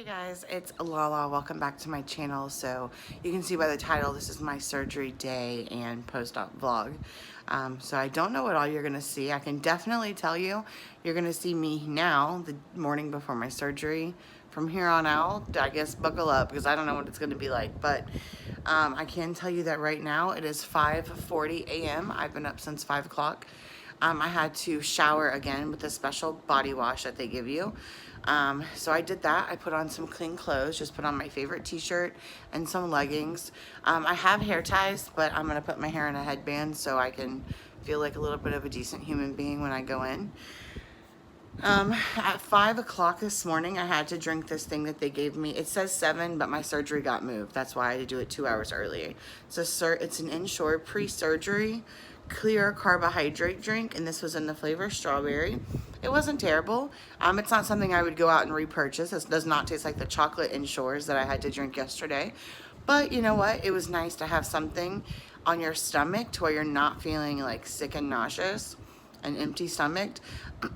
Hey guys, it's Lala. Welcome back to my channel. So you can see by the title, this is my surgery day and post-op vlog. So I don't know what all you're going to see. I can definitely tell you, you're going to see me now, the morning before my surgery. From here on out, I guess buckle up because I don't know what it's going to be like. But I can tell you that right now it is 5:40 a.m. I've been up since 5 o'clock. I had to shower again with a special body wash that they give you. So I did that. I put on some clean clothes, just put on my favorite t-shirt and some leggings. I have hair ties, but I'm going to put my hair in a headband so I can feel like a little bit of a decent human being when I go in. At 5 o'clock this morning, I had to drink this thing that they gave me. It says 7, but my surgery got moved. That's why I had to do it 2 hours early. It's an Ensure pre-surgery clear carbohydrate drink, and this was in the flavor strawberry. It wasn't terrible. It's not something I would go out and repurchase. This does not taste like the chocolate Ensures that I had to drink yesterday. But you know what? It was nice to have something on your stomach to where you're not feeling like sick and nauseous and empty stomached.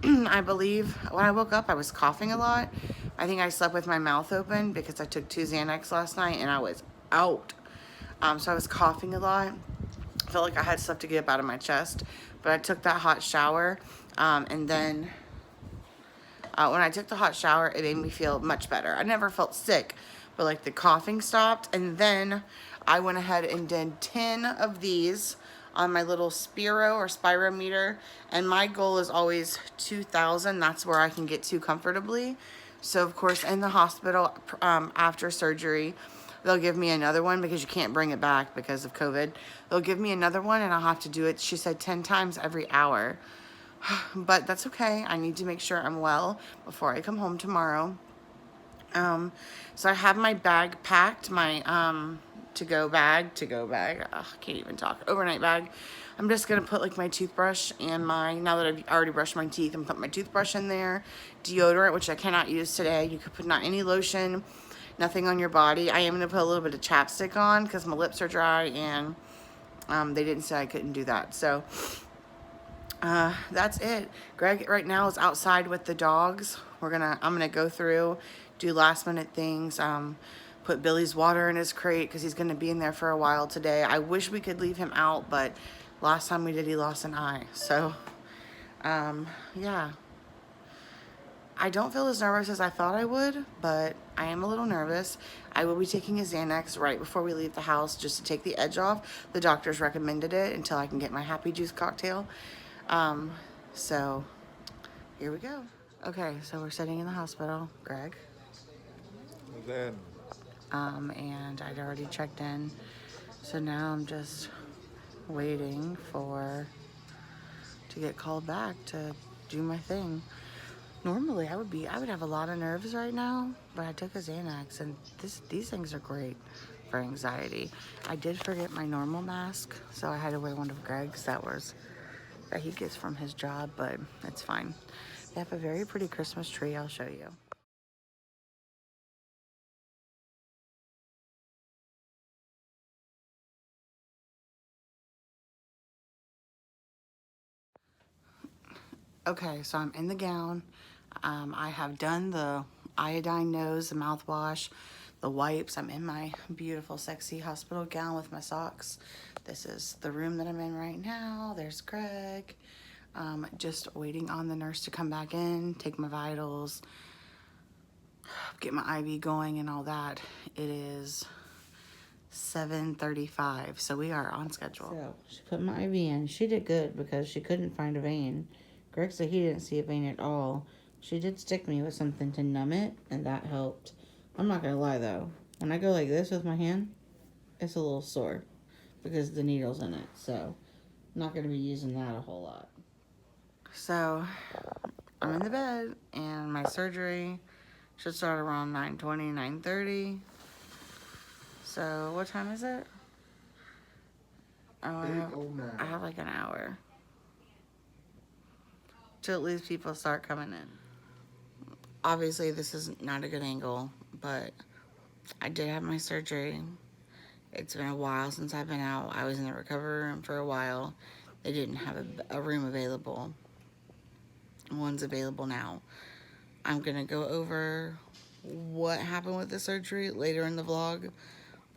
I believe when I woke up, I was coughing a lot. I think I slept with my mouth open because I took 2 Xanax last night and I was out. So I was coughing a lot. Felt like I had stuff to get up out of my chest, but I took that hot shower, and then when I took the hot shower, it made me feel much better. I never felt sick, but like the coughing stopped, and then I went ahead and did 10 of these on my little Spiro or spirometer, and my goal is always 2,000. That's where I can get to comfortably. So of course, in the hospital after surgery, they'll give me another one because you can't bring it back because of COVID. They'll give me another one and I'll have to do it, she said, 10 times every hour. But that's okay. I need to make sure I'm well before I come home tomorrow. So I have my bag packed, my to-go bag. Ugh, I can't even talk. Overnight bag. I'm just going to put like my toothbrush and now that I've already brushed my teeth, and put my toothbrush in there, deodorant, which I cannot use today. You could put not any lotion, nothing on your body. I am going to put a little bit of chapstick on because my lips are dry, and they didn't say I couldn't do that. So that's it. Greg right now is outside with the dogs. I'm gonna go through, do last minute things, put Billy's water in his crate because he's gonna be in there for a while today. I wish we could leave him out, but last time we did, he lost an eye. So yeah, I don't feel as nervous as I thought I would, but I am a little nervous. I will be taking a Xanax right before we leave the house just to take the edge off. The doctors recommended it until I can get my happy juice cocktail. So here we go. Okay, so we're sitting in the hospital, Greg. Then And I'd already checked in. So now I'm just waiting to get called back to do my thing. Normally I would have a lot of nerves right now, but I took a Xanax, and these things are great for anxiety. I did forget my normal mask, so I had to wear one of Greg's that he gets from his job, but it's fine. They have a very pretty Christmas tree. I'll show you. Okay, so I'm in the gown. I have done the iodine nose, the mouthwash, the wipes. I'm in my beautiful, sexy hospital gown with my socks. This is the room that I'm in right now. There's Greg. Just waiting on the nurse to come back in, take my vitals, get my IV going and all that. It is 7:35, so we are on schedule. So she put my IV in. She did good because she couldn't find a vein. Greg said he didn't see a vein at all. She did stick me with something to numb it, and that helped. I'm not gonna lie though, when I go like this with my hand, it's a little sore because the needle's in it. So I'm not gonna be using that a whole lot. So I'm in the bed, and my surgery should start around 9:20, 9:30. So what time is it? Oh, I have like an hour till at least people start coming in. Obviously, this is not a good angle, but I did have my surgery. It's been a while since I've been out. I was in the recovery room for a while. They didn't have a room available. One's available now. I'm gonna go over what happened with the surgery later in the vlog.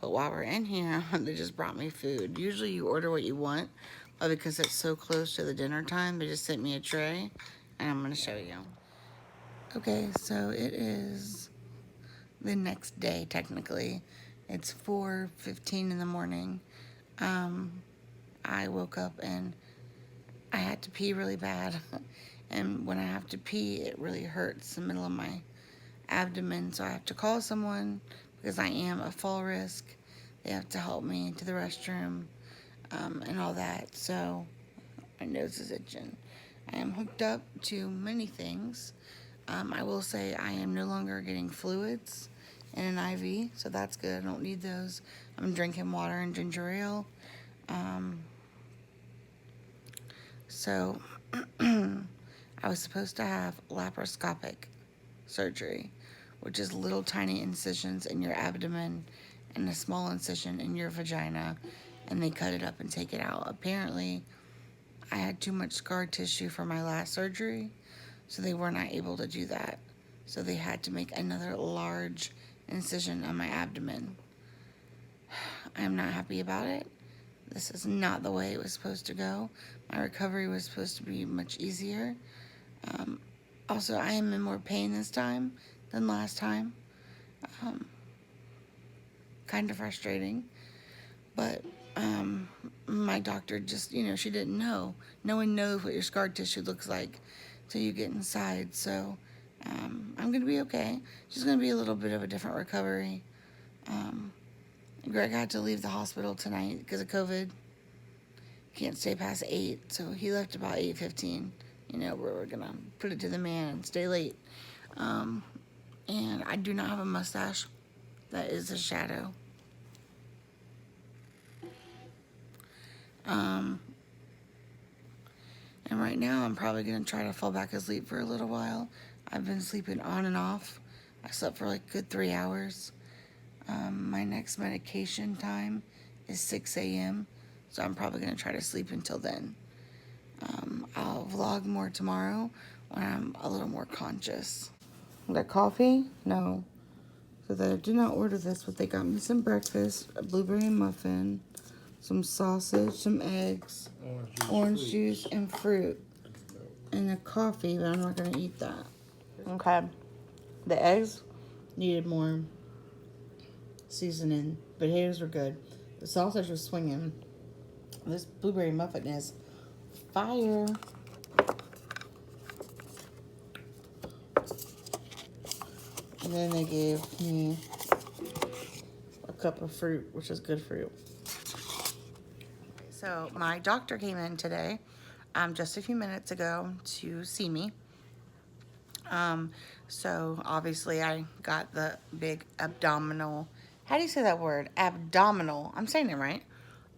But while we're in here, they just brought me food. Usually you order what you want, but because it's so close to the dinner time, they just sent me a tray, and I'm gonna show you. Okay, so it is the next day, technically. It's 4:15 in the morning. I woke up and I had to pee really bad. And when I have to pee, it really hurts the middle of my abdomen. So I have to call someone because I am a fall risk. They have to help me to the restroom and all that. So my nose is itching. I am hooked up to many things. I will say I am no longer getting fluids in an IV, so that's good. I don't need those. I'm drinking water and ginger ale. So I was supposed to have laparoscopic surgery, which is little tiny incisions in your abdomen and a small incision in your vagina, and they cut it up and take it out. Apparently, I had too much scar tissue from my last surgery, so they were not able to do that. So they had to make another large incision on my abdomen. I am not happy about it. This is not the way it was supposed to go. My recovery was supposed to be much easier. Also, I am in more pain this time than last time. Kind of frustrating. But my doctor just, she didn't know. No one knows what your scar tissue looks like till you get inside. So I'm going to be okay. It's just going to be a little bit of a different recovery. Greg had to leave the hospital tonight because of COVID. Can't stay past 8, so he left about 8:15. We're going to put it to the man and stay late. And I do not have a mustache. That is a shadow. And right now I'm probably going to try to fall back asleep for a little while. I've been sleeping on and off. I slept for like a good 3 hours. My next medication time is 6 a.m. So I'm probably going to try to sleep until then. I'll vlog more tomorrow when I'm a little more conscious. Got coffee? No. So they did not order this, but they got me some breakfast, a blueberry muffin, some sausage, some eggs, orange juice, and fruit. And a coffee, but I'm not going to eat that. Okay. The eggs needed more seasoning. Potatoes were good. The sausage was swinging. This blueberry muffin is fire. And then they gave me a cup of fruit, which is good fruit. So my doctor came in today, just a few minutes ago to see me. So obviously I got the big abdominal, how do you say that word? Abdominal, I'm saying it right.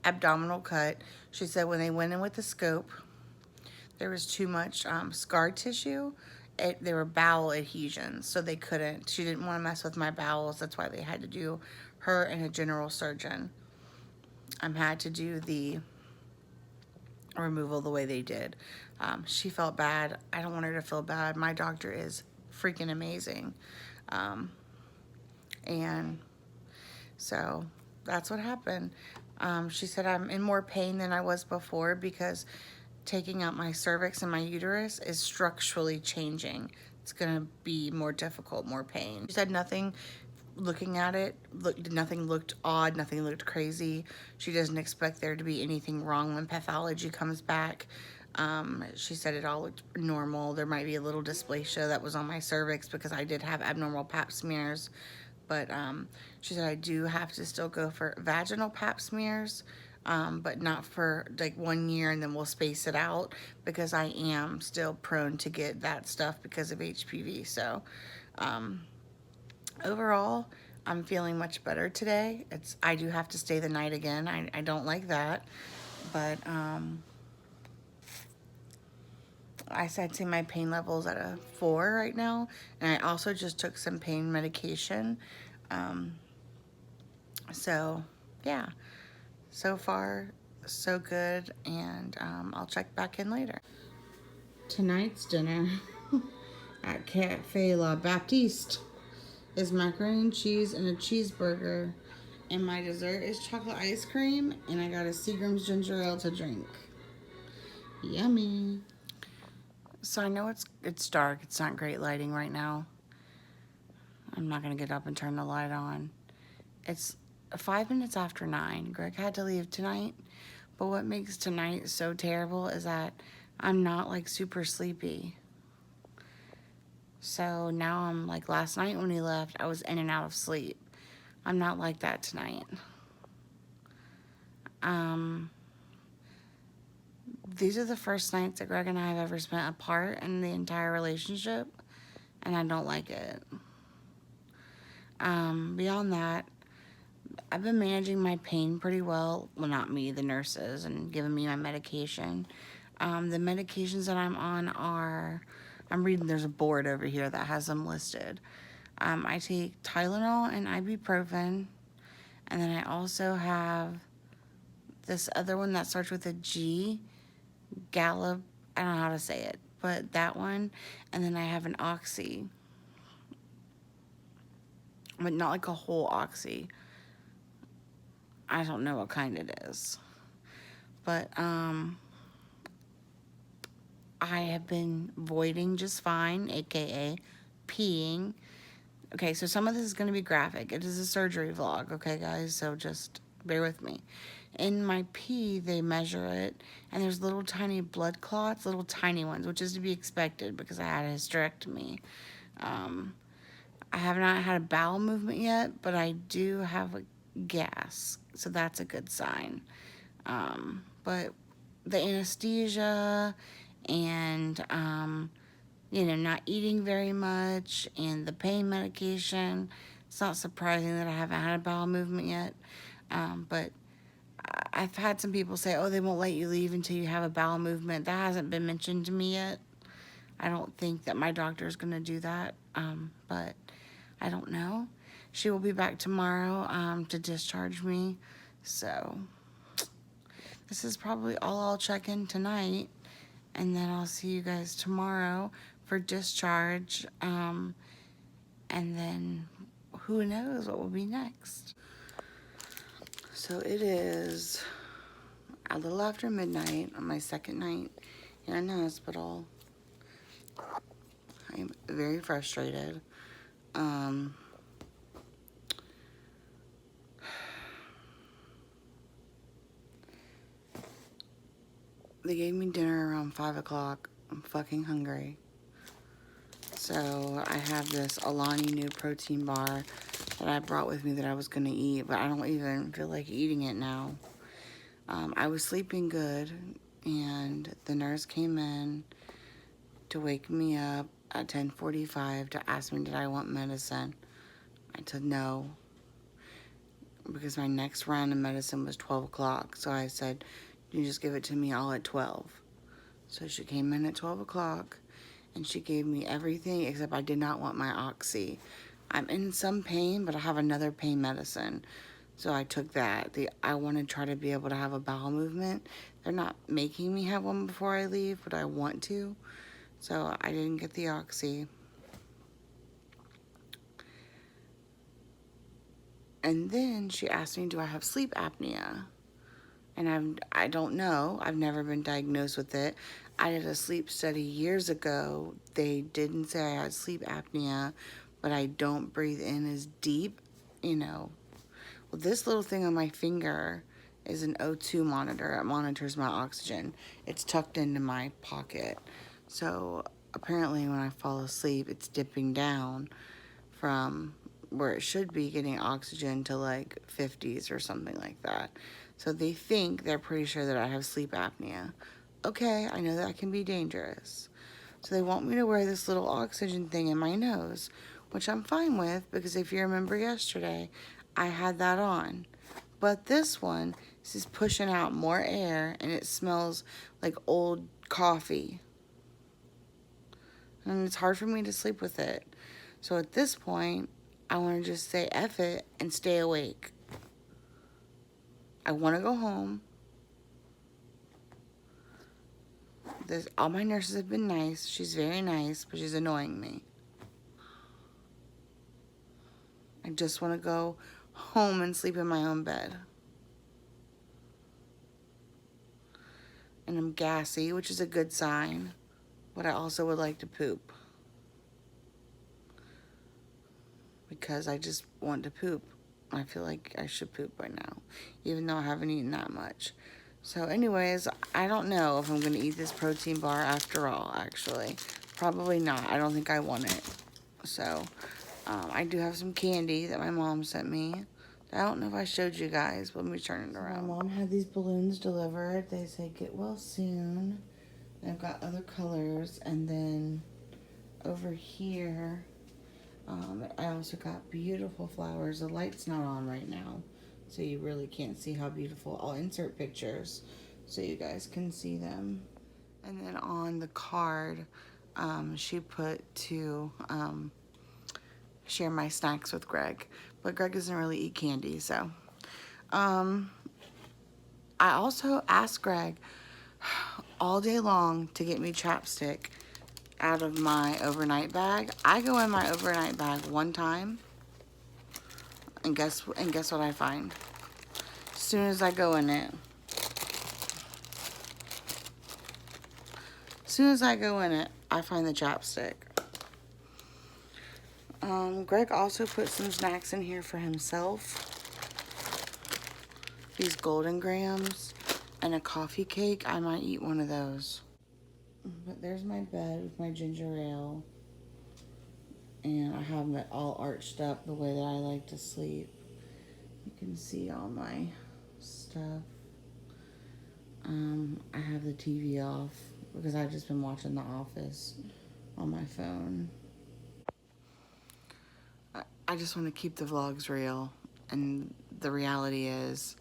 Abdominal cut. She said when they went in with the scope, there was too much scar tissue. There were bowel adhesions, so they couldn't. She didn't want to mess with my bowels. That's why they had to do her and a general surgeon. Had to do the removal the way they did. She felt bad. I don't want her to feel bad. My doctor is freaking amazing. And so that's what happened. She said I'm in more pain than I was before because taking out my cervix and my uterus is structurally changing. It's going to be more difficult, more pain. She said nothing, looking at it, nothing looked odd, nothing looked crazy. She doesn't expect there to be anything wrong when pathology comes back. She said it all looked normal. There might be a little dysplasia that was on my cervix because I did have abnormal pap smears. But she said I do have to still go for vaginal pap smears, but not for like 1 year, and then we'll space it out because I am still prone to get that stuff because of HPV. So overall, I'm feeling much better today. I do have to stay the night again. I don't like that, but I said my pain level's at a 4 right now, and I also just took some pain medication. So yeah, so far so good, and I'll check back in later. Tonight's dinner at Cafe La Baptiste is macaroni and cheese and a cheeseburger. And my dessert is chocolate ice cream. And I got a Seagram's ginger ale to drink. Yummy. So I know it's dark. It's not great lighting right now. I'm not going to get up and turn the light on. It's 5 minutes after 9. Greg had to leave tonight. But what makes tonight so terrible is that I'm not like super sleepy. So now I'm like last night when he left, I was in and out of sleep. I'm not like that tonight. These are the first nights that Greg and I have ever spent apart in the entire relationship, and I don't like it. Beyond that, I've been managing my pain pretty well. Well, not me, the nurses, and giving me my medication. The medications that I'm on are, I'm reading, there's a board over here that has them listed. I take Tylenol and ibuprofen, and then I also have this other one that starts with a G, Gallop, I don't know how to say it, but that one, and then I have an Oxy, but not like a whole Oxy. I don't know what kind it is, but I have been voiding just fine, aka peeing. Okay, so some of this is going to be graphic. It is a surgery vlog, okay, guys? So just bear with me. In my pee, they measure it, and there's little tiny blood clots, little tiny ones, which is to be expected because I had a hysterectomy. I have not had a bowel movement yet, but I do have a gas, so that's a good sign. But the anesthesia and not eating very much, and the pain medication. It's not surprising that I haven't had a bowel movement yet. But I've had some people say, oh, they won't let you leave until you have a bowel movement. That hasn't been mentioned to me yet. I don't think that my doctor is going to do that. But I don't know. She will be back tomorrow to discharge me. So this is probably all I'll check in tonight. And then I'll see you guys tomorrow for discharge. And then who knows what will be next. So it is a little after midnight on my second night here in the hospital. I'm very frustrated. They gave me dinner around 5 o'clock. I'm fucking hungry. So I have this Alani new protein bar that I brought with me that I was going to eat, but I don't even feel like eating it now. I was sleeping good, and the nurse came in to wake me up at 10:45 to ask me did I want medicine. I said no, because my next round of medicine was 12 o'clock. So I said, you just give it to me all at 12. So she came in at 12 o'clock, and she gave me everything except I did not want my Oxy. I'm in some pain, but I have another pain medicine. So I took that. I want to try to be able to have a bowel movement. They're not making me have one before I leave, but I want to. So I didn't get the Oxy. And then she asked me, do I have sleep apnea? And I don't know. I've never been diagnosed with it. I did a sleep study years ago. They didn't say I had sleep apnea, but I don't breathe in as deep, Well, this little thing on my finger is an O2 monitor. It monitors my oxygen. It's tucked into my pocket. So apparently when I fall asleep, it's dipping down from where it should be getting oxygen to like 50s or something like that. So they're pretty sure that I have sleep apnea. Okay, I know that can be dangerous. So they want me to wear this little oxygen thing in my nose, which I'm fine with because if you remember yesterday, I had that on. But this one is pushing out more air, and it smells like old coffee. And it's hard for me to sleep with it. So at this point, I want to just say F it and stay awake. I want to go home. All my nurses have been nice. She's very nice, but she's annoying me. I just want to go home and sleep in my own bed. And I'm gassy, which is a good sign, but I also would like to poop. Because I just want to poop. I feel like I should poop by now, even though I haven't eaten that much. So anyways, I don't know if I'm going to eat this protein bar after all, actually. Probably not. I don't think I want it. So, I do have some candy that my mom sent me. I don't know if I showed you guys, but let me turn it around. My mom had these balloons delivered. They say get well soon. I've got other colors. And then over here, I also got beautiful flowers. The light's not on right now, so you really can't see how beautiful. I'll insert pictures so you guys can see them. And then on the card, she put to share my snacks with Greg. But Greg doesn't really eat candy, so. I also asked Greg all day long to get me chapstick out of my overnight bag. I go in my overnight bag one time, and guess what I find? As soon as I go in it, I find the chapstick. Greg also put some snacks in here for himself. These Golden Grams and a coffee cake. I might eat one of those. But there's my bed with my ginger ale. And I have it all arched up the way that I like to sleep. You can see all my stuff. I have the TV off because I've just been watching The Office on my phone. I just want to keep the vlogs real. And the reality is,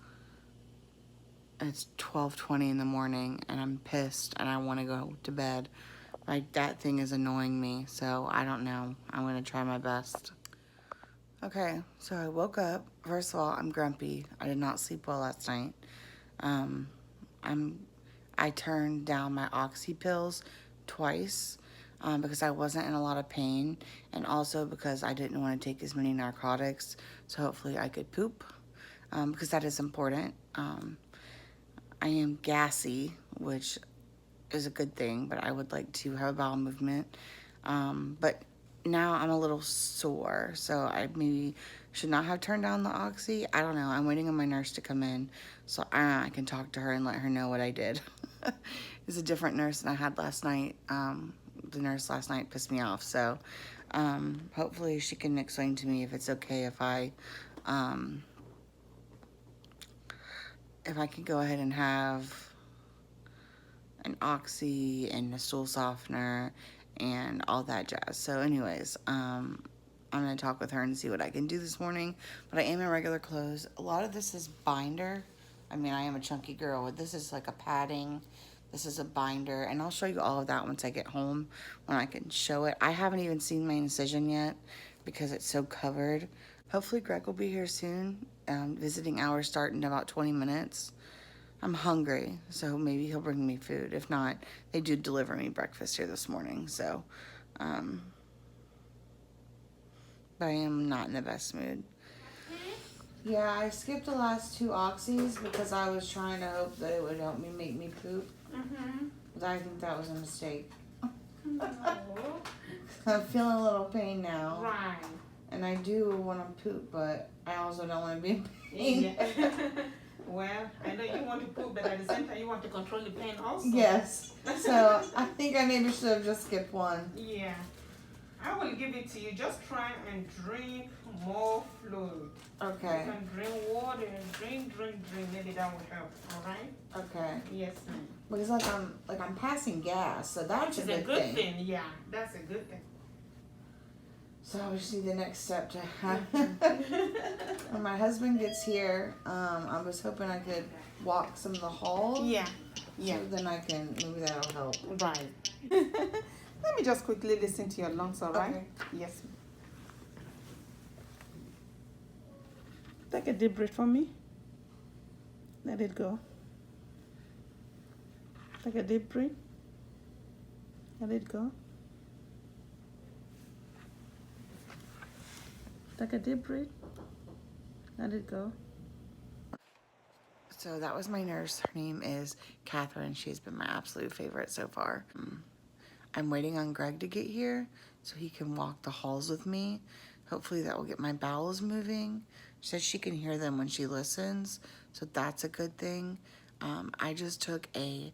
it's 12:20 in the morning and I'm pissed and I want to go to bed. Like, that thing is annoying me, so I don't know. I'm going to try my best. Okay, so I woke up. First of all, I'm grumpy. I did not sleep well last night. I turned down my oxy pills twice because I wasn't in a lot of pain, and also because I didn't want to take as many narcotics, so hopefully I could poop because that is important. I am gassy, which is a good thing, but I would like to have a bowel movement. But now I'm a little sore, so I maybe should not have turned down the oxy. I don't know. I'm waiting on my nurse to come in so I can talk to her and let her know what I did. It's a different nurse than I had last night. The nurse last night pissed me off, so hopefully she can explain to me if it's okay if I can go ahead and have an oxy and a stool softener and all that jazz. So anyways, I'm gonna talk with her and see what I can do this morning, but I am in regular clothes. A lot of this is binder. I mean, I am a chunky girl, but this is like a padding. This is a binder, and I'll show you all of that once I get home, when I can show it. I haven't even seen my incision yet because it's so covered. Hopefully Greg will be here soon. Visiting hours start in about 20 minutes. I'm hungry, so maybe he'll bring me food. If not, they do deliver me breakfast here this morning, so, but I am not in the best mood. Yeah, I skipped the last 2 oxys because I was trying to hope that it would help me make me poop. But I think that was a mistake. No. I'm feeling a little pain now. Right. And I do want to poop, but I also don't want to be in pain. Yeah. Well, I know you want to poop, but at the same time you want to control the pain also. Yes. So I think I maybe should have just skipped one. Yeah. I will give it to you. Just try and drink more fluid. Okay. You can drink water. Drink. Maybe that will help. All right? Okay. Yes, ma'am. Because I'm passing gas, so that's Which is a good thing. Yeah, that's a good thing. So I just need the next step to have. When my husband gets here, I was hoping I could walk some of the halls. Yeah. So then I can, maybe that'll help. Right. Let me just quickly listen to your lungs, all right? Okay. Yes. Take a deep breath for me. Let it go. Take a deep breath. Let it go. Take a deep breath. Let it go. So that was my nurse. Her name is Catherine. She's been my absolute favorite so far. I'm waiting on Greg to get here so he can walk the halls with me. Hopefully that will get my bowels moving. She says she can hear them when she listens, so that's a good thing. I just took a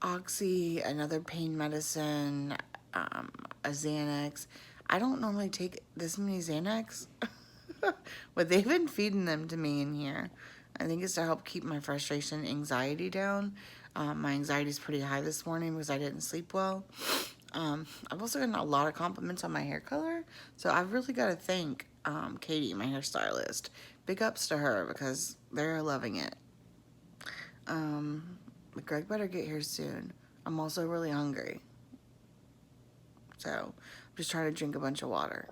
Oxy, another pain medicine, a Xanax. I don't normally take this many Xanax, but they've been feeding them to me in here. I think it's to help keep my frustration and anxiety down. My anxiety is pretty high this morning because I didn't sleep well. I've also gotten a lot of compliments on my hair color, so I've really got to thank Katie, my hairstylist. Big ups to her because they're loving it. But Greg better get here soon. I'm also really hungry, so I'm just trying to drink a bunch of water.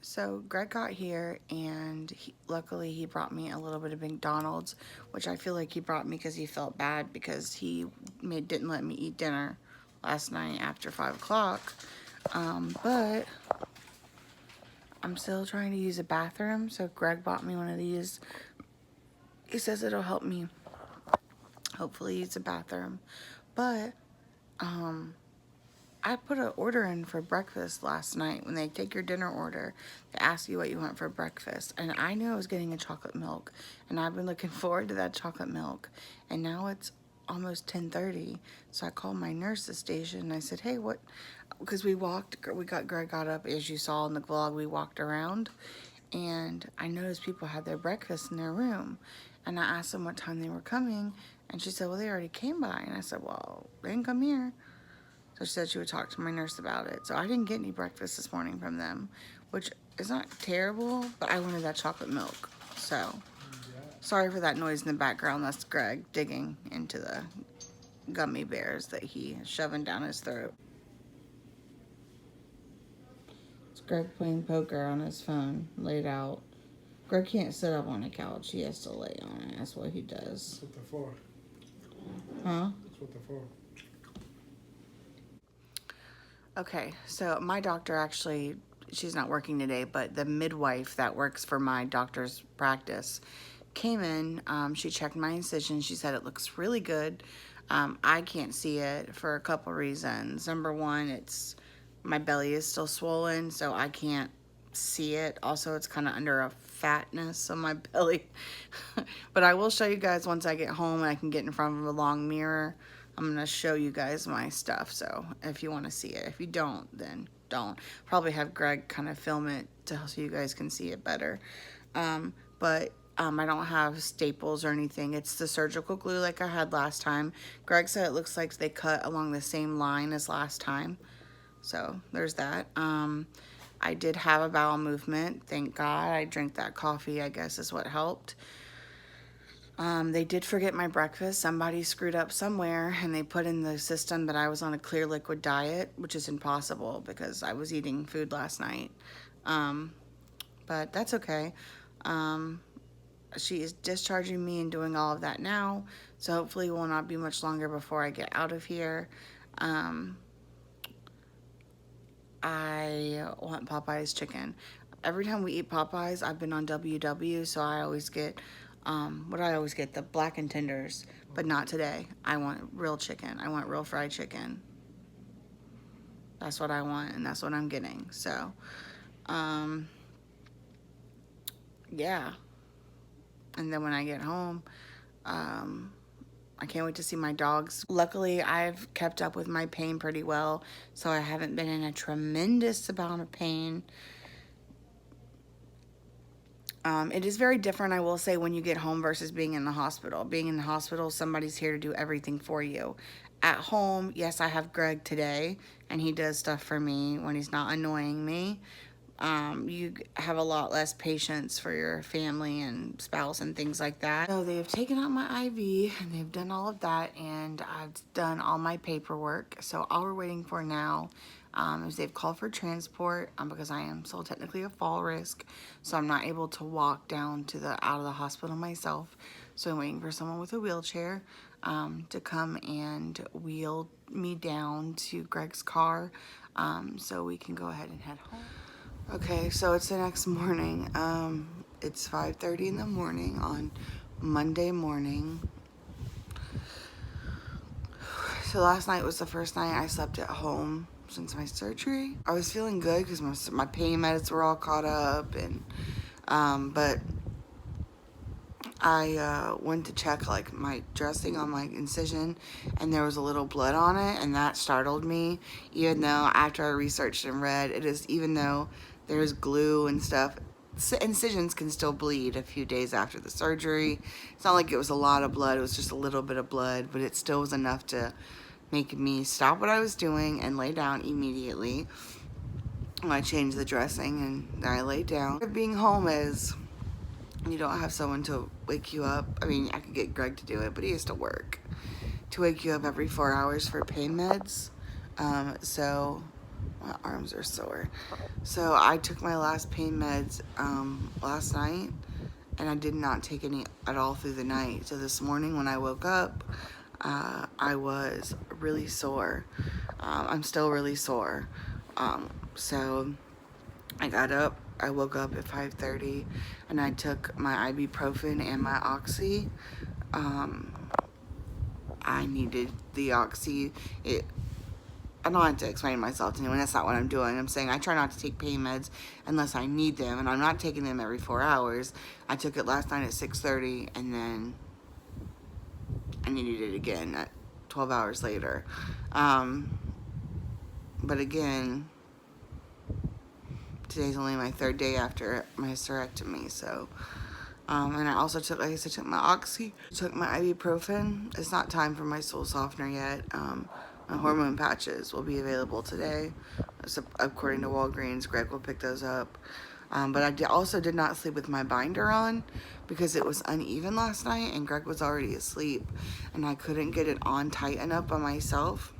So Greg got here, and luckily he brought me a little bit of McDonald's, which I feel like he brought me because he felt bad because he didn't let me eat dinner last night after 5 o'clock. But I'm still trying to use a bathroom, so Greg bought me one of these. He says it'll help me hopefully use a bathroom. But I put an order in for breakfast last night. When they take your dinner order, they ask you what you want for breakfast. And I knew I was getting a chocolate milk. And I've been looking forward to that chocolate milk. And now it's almost 10:30. So I called my nurse's station and I said, hey, what? Because we got Greg got up, as you saw in the vlog, we walked around. And I noticed people had their breakfast in their room. And I asked them what time they were coming. And she said, well, they already came by. And I said, well, they didn't come here. So she said she would talk to my nurse about it. So I didn't get any breakfast this morning from them, which is not terrible, but I wanted that chocolate milk. So sorry for that noise in the background. That's Greg digging into the gummy bears that he is shoving down his throat. It's Greg playing poker on his phone, laid out. Greg can't sit up on a couch. He has to lay on it. That's what he does. That's what they're for. Huh? That's what they're for. Okay, so my doctor actually, she's not working today, but the midwife that works for my doctor's practice came in. She checked my incision. She said it looks really good. I can't see it for a couple reasons. Number one, it's my belly is still swollen, so I can't see it. Also, it's kind of under a fatness on my belly. But I will show you guys once I get home and I can get in front of a long mirror. I'm going to show you guys my stuff, so if you want to see it. If you don't, then don't. Probably have Greg kind of film it so you guys can see it better. But I don't have staples or anything. It's the surgical glue like I had last time. Greg said it looks like they cut along the same line as last time. So there's that. I did have a bowel movement. Thank God. I drank that coffee, I guess is what helped. They did forget my breakfast. Somebody screwed up somewhere and they put in the system that I was on a clear liquid diet, which is impossible because I was eating food last night. But that's okay. She is discharging me and doing all of that now. So hopefully it will not be much longer before I get out of here. I want Popeye's chicken. Every time we eat Popeyes, I've been on WW, so I always get, what do I always get? The blackened tenders, but not today. I want real chicken. I want real fried chicken. That's what I want, and that's what I'm getting. So, yeah. And then when I get home, I can't wait to see my dogs. Luckily, I've kept up with my pain pretty well, so I haven't been in a tremendous amount of pain. It is very different, I will say, when you get home versus being in the hospital. Being in the hospital, somebody's here to do everything for you. At home, yes, I have Greg today, and he does stuff for me when he's not annoying me. You have a lot less patience for your family and spouse and things like that. So they have taken out my IV, and they've done all of that, and I've done all my paperwork. So all we're waiting for now is they've called for transport because I am still technically a fall risk, so I'm not able to walk down to the out of the hospital myself. So I'm waiting for someone with a wheelchair to come and wheel me down to Greg's car so we can go ahead and head home. Okay, so it's the next morning. It's 5:30 in the morning on Monday morning. So last night was the first night I slept at home since my surgery. I was feeling good because my pain meds were all caught up, and but I went to check like my dressing on my incision, and there was a little blood on it, and that startled me. Even though after I researched and read, even though there's glue and stuff, incisions can still bleed a few days after the surgery. It's not like it was a lot of blood, it was just a little bit of blood, but it still was enough to make me stop what I was doing and lay down immediately. I changed the dressing and then I laid down. Being home is you don't have someone to wake you up. I mean, I could get Greg to do it, but he has to work. To wake you up every 4 hours for pain meds. So my arms are sore. So I took my last pain meds last night, and I did not take any at all through the night. So this morning when I woke up, I was really sore. I'm still really sore. So I got up. I woke up at 5:30, and I took my ibuprofen and my oxy. I needed the oxy. I don't have to explain myself to anyone. That's not what I'm doing. I'm saying I try not to take pain meds unless I need them, and I'm not taking them every 4 hours. I took it last night at 6:30, and then I needed it again at 12 hours later. But again, today's only my 3rd day after my hysterectomy, so. And I also took, like I said, took my oxy, took my ibuprofen. It's not time for my stool softener yet. My hormone patches will be available today. So according to Walgreens, Greg will pick those up. But I also did not sleep with my binder on because it was uneven last night and Greg was already asleep and I couldn't get it on tight enough by myself.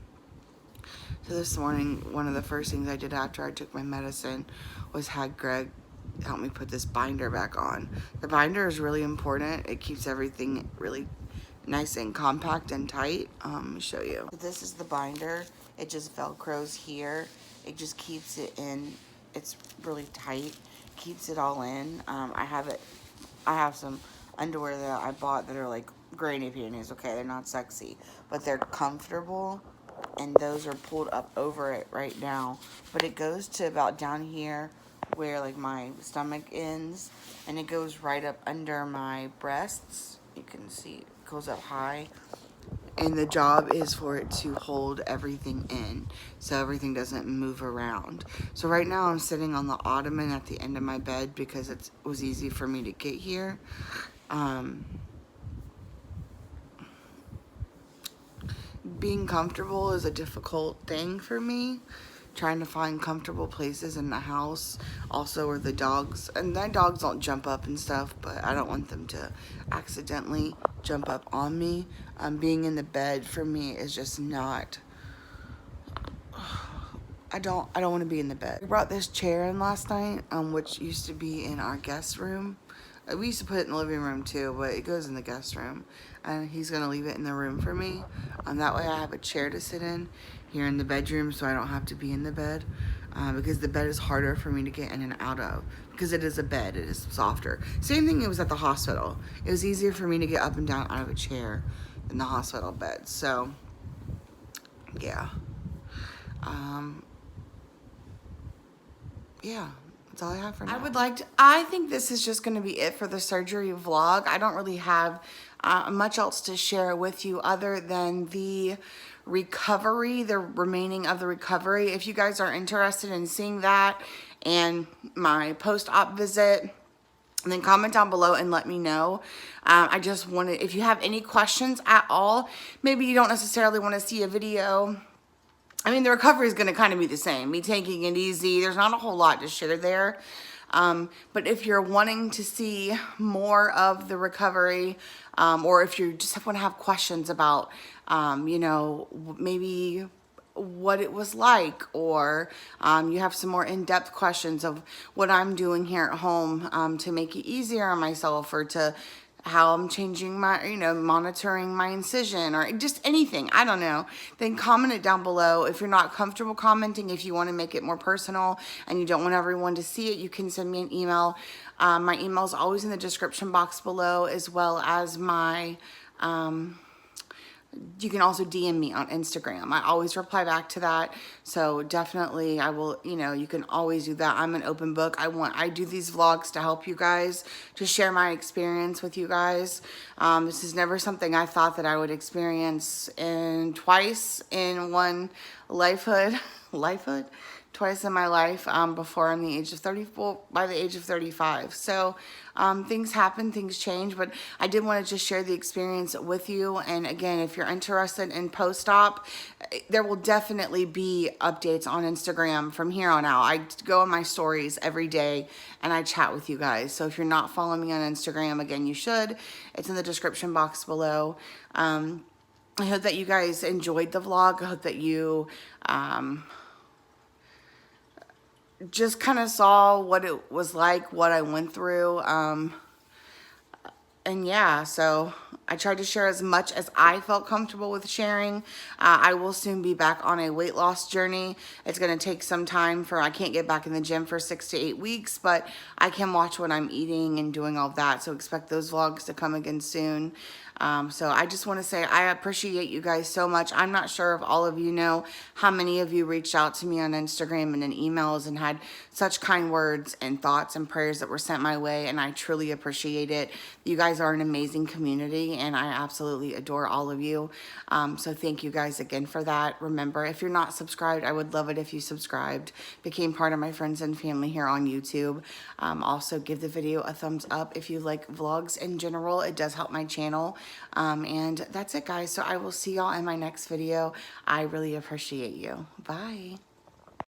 So this morning, one of the first things I did after I took my medicine was had Greg help me put this binder back on. The binder is really important. It keeps everything really nice and compact and tight. Let me show you. This is the binder. It just velcros here. It just keeps it in. It's really tight. Keeps it all in. I have some underwear that I bought that are like granny panties. Okay, they're not sexy, but they're comfortable. And those are pulled up over it right now. But it goes to about down here where like my stomach ends, and it goes right up under my breasts. You can see it goes up high, and the job is for it to hold everything in so everything doesn't move around. So right now I'm sitting on the ottoman at the end of my bed because it was easy for me to get here. Being comfortable is a difficult thing for me. Trying to find comfortable places in the house, also where the dogs, and my dogs don't jump up and stuff, but I don't want them to accidentally jump up on me. Being in the bed for me is just not, I don't want to be in the bed. I brought this chair in last night, which used to be in our guest room. We used to put it in the living room too, but it goes in the guest room, and he's gonna leave it in the room for me. That way I have a chair to sit in here in the bedroom, so I don't have to be in the bed. because the bed is harder for me to get in and out of, because it is a bed, it is softer. Same thing it was at the hospital. It was easier for me to get up and down out of a chair in the hospital bed. So yeah. Yeah, that's all I have for now. I think this is just going to be it for the surgery vlog. I don't really have much else to share with you other than the recovery, the remaining of the recovery. If you guys are interested in seeing that and my post-op visit, then comment down below and let me know. I just wanted, if you have any questions at all, maybe you don't necessarily want to see a video. I mean, the recovery is going to kind of be the same. Me taking it easy. There's not a whole lot to share there. But if you're wanting to see more of the recovery, or if you just want to have questions about, you know, maybe what it was like, or you have some more in-depth questions of what I'm doing here at home to make it easier on myself, or to how I'm changing my, you know, monitoring my incision, or just anything, I don't know, then comment it down below. If you're not comfortable commenting, if you want to make it more personal and you don't want everyone to see it, you can send me an email. My email is always in the description box below, as well as my, you can also DM me on Instagram. I always reply back to that. So definitely I will, you know, you can always do that. I'm an open book. I do these vlogs to help you guys, to share my experience with you guys. This is never something I thought that I would experience twice in one lifehood, twice in my life, before I'm the age of 34, by the age of 35. So things happen, things change, but I did want to just share the experience with you. And again, if you're interested in post-op, there will definitely be updates on Instagram from here on out. I go on my stories every day and I chat with you guys. So if you're not following me on Instagram, again, you should. It's in the description box below. I hope that you guys enjoyed the vlog. I hope that you just kind of saw what it was like, what I went through. And yeah, so I tried to share as much as I felt comfortable with sharing. I will soon be back on a weight loss journey. It's going to take some time, I can't get back in the gym for 6 to 8 weeks, but I can watch what I'm eating and doing all that. So expect those vlogs to come again soon. So I just want to say I appreciate you guys so much. I'm not sure if all of you know how many of you reached out to me on Instagram and in emails and had such kind words and thoughts and prayers that were sent my way, and I truly appreciate it. You guys are an amazing community, and I absolutely adore all of you. So thank you guys again for that. Remember, if you're not subscribed, I would love it if you subscribed, became part of my friends and family here on YouTube. Also, give the video a thumbs up if you like vlogs in general. It does help my channel. And that's it, guys. So I will see y'all in my next video. I really appreciate you. Bye.